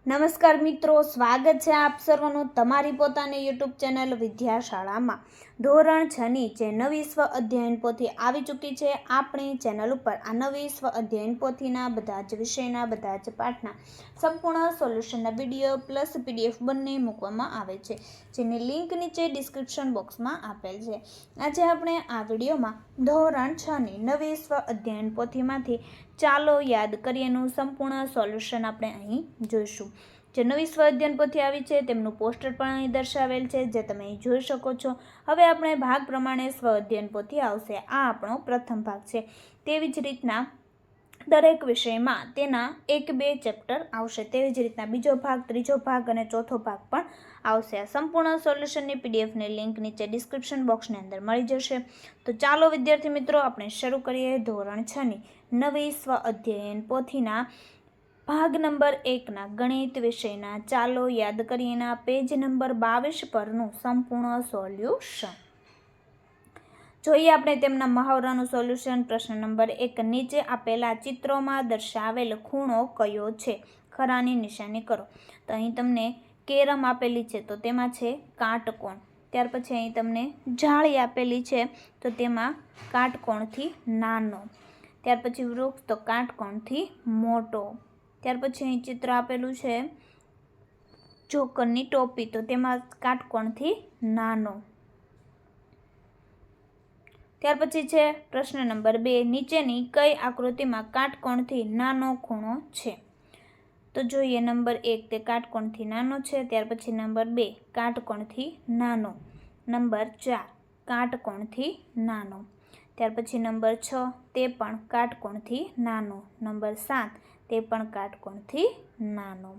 નમસ્કાર મિત્રો, સ્વાગત છે આપ સર્વનું તમારી પોતાની યુટ્યુબ ચેનલ વિદ્યાશાળામાં। ધોરણ 6ની જે નવી સ્વ અધ્યયન પોથી આવી ચૂકી છે આપણી ચેનલ ઉપર આ નવી સ્વ અધ્યયન પોથીના બધા જ વિષયના બધા જ પાઠના સંપૂર્ણ સોલ્યુશનના વિડીયો પ્લસ PDF બંને મૂકવામાં આવે છે, જેની લિંક નીચે ડિસ્ક્રિપ્શન બોક્સમાં આપેલ છે। આજે આપણે આ વિડીયોમાં ધોરણ 6ની નવી સ્વ અધ્યયન પોથીમાંથી ચાલો યાદ કરીએનું સંપૂર્ણ સોલ્યુશન આપણે અહીં જોઈશું। જે નવી સ્વ અધ્યયન પોથી આવી છે તેમનું પોસ્ટર પણ અહીં દર્શાવેલ છે, જે તમે અહીં જોઈ શકો છો। હવે આપણે ભાગ પ્રમાણે સ્વ અધ્યયન પોથી આવશે, આ આપણો પ્રથમ ભાગ છે। તેવી જ રીતના દરેક વિષયમાં તેના 1-2 ચેપ્ટર આવશે, તેવી જ રીતના બીજો ભાગ, ત્રીજો ભાગ અને ચોથો ભાગ પણ આવશે। આ સંપૂર્ણ સોલ્યુશનની PDFની લિંક નીચે ડિસ્ક્રિપ્શન બોક્સની અંદર મળી જશે। તો ચાલો વિદ્યાર્થી મિત્રો આપણે શરૂ કરીએ ધોરણ 6ની નવી સ્વ અધ્યયન પોથીના ભાગ નંબર 1ના ગણિત વિષયના ચાલો યાદ કરીએના પેજ નંબર 22 પરનું સંપૂર્ણ સોલ્યુશન। જોઈએ આપણે તેમના મહાવરાનું સોલ્યુશન। પ્રશ્ન નંબર 1, નીચે આપેલા ચિત્રોમાં દર્શાવેલ ખૂણો કયો છે? ખરાની નિશાની કરો। તો અહીં તમને કેરમ આપેલી છે તો તેમાં છે કાટકોણ। ત્યાર પછી અહીં તમને જાળી આપેલી છે તો તેમાં કાટકોણથી નાનો। ત્યાર પછી વૃક્ષ તો કાટકોણથી મોટો। ત્યાર પછી અહીં ચિત્ર આપેલું છે જોકરની ટોપી તો તેમાં કાટકોણથી નાનો। ત્યાર પછી છે પ્રશ્ન નંબર 2, નીચેની કઈ આકૃતિમાં કાટકોણથી નાનો ખૂણો છે? તો જોઈએ નંબર 1 તે કાટકોણથી નાનો છે। ત્યાર પછી નંબર 2 કાટકોણથી નાનો। નંબર 4 કાટકોણથી નાનો। ત્યાર પછી નંબર 6 તે પણ કાટકોણથી નાનો। નંબર 7 તે પણ કાટકોણથી નાનો।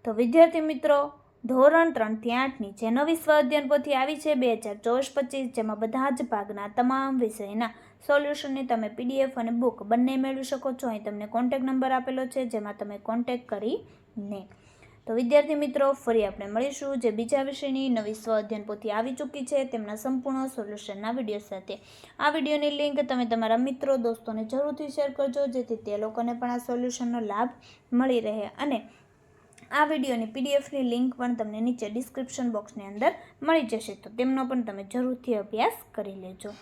તો વિદ્યાર્થી મિત્રો, ધોરણ 3થી 8ની જે નવી સ્વ અધ્યયન પોથી આવી છે 2024-25, જેમાં બધા જ ભાગના તમામ વિષયના સોલ્યુશનની તમે PDF અને બુક બંને મેળવી શકો છો। અહીં તમને કોન્ટેક્ટ નંબર આપેલો છે, જેમાં તમે કોન્ટેક્ટ કરીને। તો વિદ્યાર્થી મિત્રો, ફરી આપણે મળીશું જે બીજા વિષયની નવી સ્વ અધ્યયન પોથી આવી ચૂકી છે તેમના સંપૂર્ણ સોલ્યુશનના વિડીયો સાથે। આ વિડીયોની લિંક તમે તમારા મિત્રો દોસ્તોને જરૂરથી શેર કરજો, જેથી તે લોકોને પણ આ સોલ્યુશનનો લાભ મળી રહે। અને આ વિડીયોની PDFની લિંક પણ તમને નીચે ડિસ્ક્રિપ્શન બોક્સની અંદર મળી જશે, તો તેમનો પણ તમે જરૂરથી અભ્યાસ કરી લેજો।